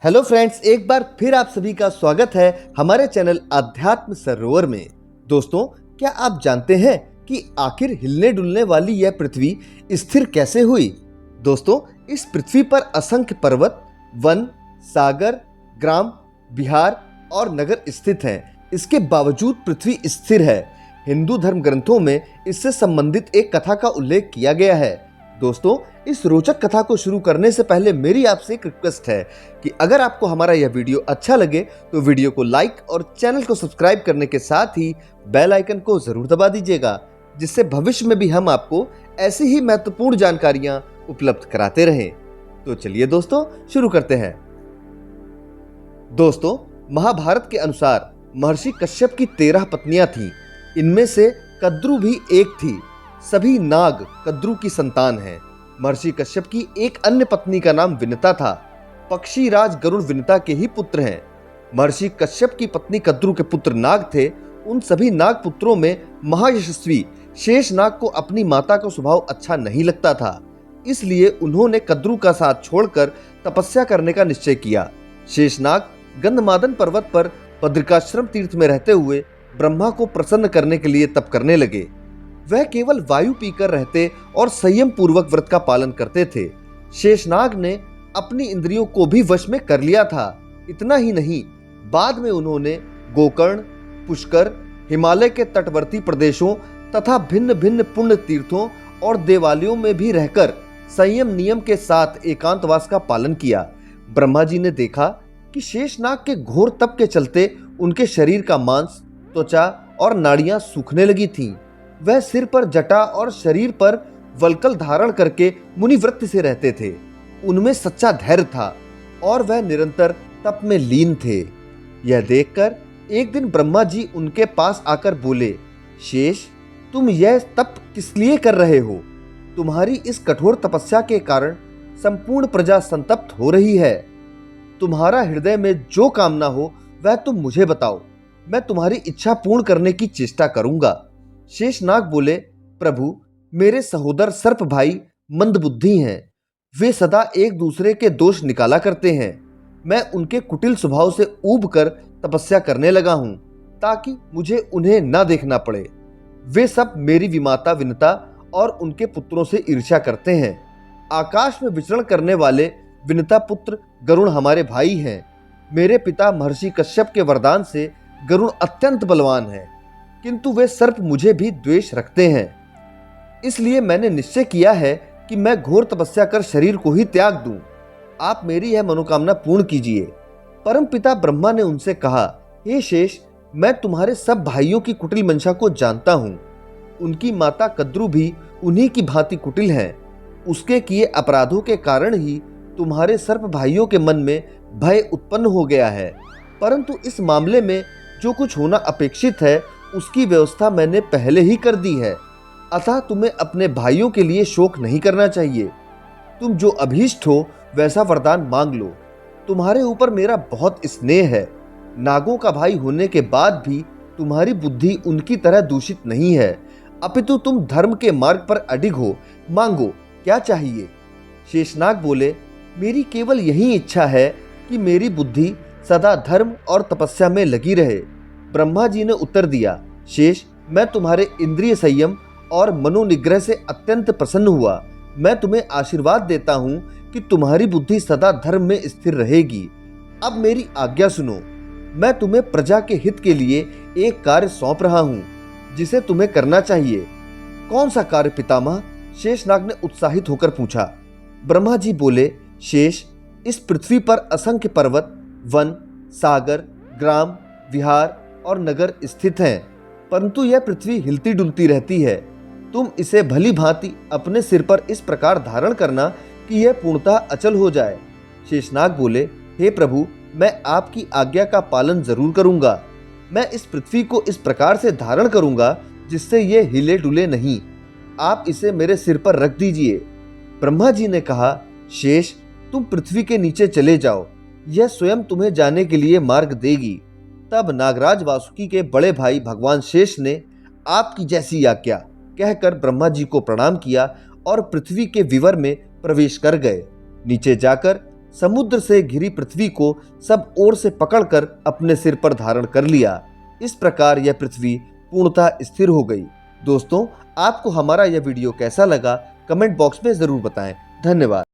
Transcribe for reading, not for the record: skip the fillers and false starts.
Hello friends, एक बार फिर आप सभी का स्वागत है हमारे चैनल अध्यात्म सरोवर में। दोस्तों, क्या आप जानते हैं कि आखिर हिलने डुलने वाली यह पृथ्वी स्थिर कैसे हुई? दोस्तों, इस पृथ्वी पर असंख्य पर्वत, वन, सागर, ग्राम, विहार और नगर स्थित हैं। इसके बावजूद पृथ्वी स्थिर है। हिंदू धर्म ग्रंथों में इससे संबंधित एक कथा का उल्लेख किया गया है। दोस्तों, इस रोचक कथा को शुरू करने से पहले मेरी आपसे एक रिक्वेस्ट है कि अगर आपको हमारा यह वीडियो अच्छा लगे तो वीडियो को लाइक और चैनल को सब्सक्राइब करने के साथ ही बेल आइकन को जरूर दबा दीजिएगा, जिससे भविष्य में भी हम आपको ऐसी ही महत्वपूर्ण जानकारियां उपलब्ध कराते रहें। तो चलिए दोस्तों, शुरू करते हैं। दोस्तों, महाभारत के अनुसार महर्षि कश्यप की 13 पत्नियां थीं। इनमें से कद्रु भी एक थी। सभी नाग कद्रु की संतान हैं। महर्षि कश्यप की एक अन्य पत्नी का नाम विनता था। पक्षी राज गरुड़ विनता के ही पुत्र हैं। महर्षि कश्यप की पत्नी कद्रु के पुत्र नाग थे। उन सभी नाग पुत्रों में महायशस्वी शेषनाग को अपनी माता का स्वभाव अच्छा नहीं लगता था। इसलिए उन्होंने कद्रु का साथ छोड़कर तपस्या करने का निश्चय किया। शेषनाग गंधमादन पर्वत पर बद्रिकाश्रम तीर्थ में रहते हुए ब्रह्मा को प्रसन्न करने के लिए तप करने लगे। वह केवल वायु पीकर रहते और संयम पूर्वक व्रत का पालन करते थे। शेषनाग ने अपनी इंद्रियों को भी वश में कर लिया था। इतना ही नहीं, बाद में उन्होंने गोकर्ण, पुष्कर, हिमालय के तटवर्ती प्रदेशों तथा भिन्न भिन्न पुण्य तीर्थों और देवालयों में भी रहकर संयम नियम के साथ एकांतवास का पालन किया। ब्रह्मा जी ने देखा कि शेषनाग के घोर तप के चलते उनके शरीर का मांस, त्वचा और नाड़ियां सूखने लगी थीं। वह सिर पर जटा और शरीर पर वल्कल धारण करके मुनिवृत्ति से रहते थे। उनमें सच्चा धैर्य था और वह निरंतर तप में लीन थे। यह देखकर एक दिन ब्रह्मा जी उनके पास आकर बोले, शेष, तुम यह तप किस लिए कर रहे हो? तुम्हारी इस कठोर तपस्या के कारण संपूर्ण प्रजा संतप्त हो रही है। तुम्हारा हृदय में जो कामना हो वह तुम मुझे बताओ, मैं तुम्हारी इच्छा पूर्ण करने की चेष्टा करूंगा। शेषनाग बोले, प्रभु, मेरे सहोदर सर्प भाई मंदबुद्धि हैं। वे सदा एक दूसरे के दोष निकाला करते हैं। मैं उनके कुटिल स्वभाव से ऊब कर तपस्या करने लगा हूं, ताकि मुझे उन्हें न देखना पड़े। वे सब मेरी विमाता विनता और उनके पुत्रों से ईर्ष्या करते हैं। आकाश में विचरण करने वाले विनता पुत्र गरुण हमारे भाई हैं। मेरे पिता महर्षि कश्यप के वरदान से गरुण अत्यंत बलवान है, किंतु वे सर्प मुझे भी द्वेष रखते हैं। इसलिए मैंने निश्चय किया है कि मैं घोर तपस्या कर शरीर को ही त्याग दूं। आप मेरी यह मनोकामना पूर्ण कीजिए। परम पिता ब्रह्मा ने उनसे कहा, हे शेष, मैं तुम्हारे सब भाइयों की कुटिल मंशा को जानता हूं। उनकी माता कद्रु भी उन्हीं की भांति कुटिल है। उसके किए अपराधों के कारण ही तुम्हारे सर्प भाइयों के मन में भय उत्पन्न हो गया है। परंतु इस मामले में जो कुछ होना अपेक्षित है उसकी व्यवस्था मैंने पहले ही कर दी है। अतः तुम्हें अपने भाइयों के लिए शोक नहीं करना चाहिए। तुम जो अभीष्ट हो वैसा वरदान मांग लो। तुम्हारे ऊपर मेरा बहुत स्नेह है। नागों का भाई होने के बाद भी तुम्हारी बुद्धि उनकी तरह दूषित नहीं है, अपितु तुम धर्म के मार्ग पर अडिग हो। मांगो, क्या चाहिए? शेषनाग बोले, मेरी केवल यही इच्छा है कि मेरी बुद्धि सदा धर्म और तपस्या में लगी रहे। ब्रह्मा जी ने उत्तर दिया, शेष, मैं तुम्हारे इंद्रिय संयम और मनोनिग्रह से अत्यंत प्रसन्न हुआ। मैं तुम्हें आशीर्वाद देता हूं कि तुम्हारी बुद्धि सदा धर्म में स्थिर रहेगी। अब मेरी आज्ञा सुनो। मैं तुम्हें प्रजा के हित के लिए एक कार्य सौंप रहा हूं, जिसे तुम्हें करना चाहिए। कौन सा कार्य पितामह? शेषनाग ने उत्साहित होकर पूछा। ब्रह्मा जी बोले, शेष, इस पृथ्वी पर असंख्य पर्वत, वन, सागर, ग्राम, विहार और नगर स्थित हैं, परंतु यह पृथ्वी हिलती डुलती रहती है। तुम इसे भली भांति अपने सिर पर इस प्रकार धारण करना कि यह पूर्णतः अचल हो जाए। शेषनाग बोले, हे प्रभु, मैं आपकी आज्ञा का पालन जरूर करूंगा। मैं इस पृथ्वी को इस प्रकार से धारण करूंगा जिससे यह हिले डुले नहीं। आप इसे मेरे सिर पर रख दीजिए। ब्रह्मा जी ने कहा, शेष, तुम पृथ्वी के नीचे चले जाओ। यह स्वयं तुम्हें जाने के लिए मार्ग देगी। तब नागराज वासुकी के बड़े भाई भगवान शेष ने आपकी जैसी आज्ञा कहकर ब्रह्मा जी को प्रणाम किया और पृथ्वी के विवर में प्रवेश कर गए। नीचे जाकर समुद्र से घिरी पृथ्वी को सब ओर से पकड़कर अपने सिर पर धारण कर लिया। इस प्रकार यह पृथ्वी पूर्णतः स्थिर हो गई। दोस्तों, आपको हमारा यह वीडियो कैसा लगा कमेंट बॉक्स में जरूर बताएं। धन्यवाद।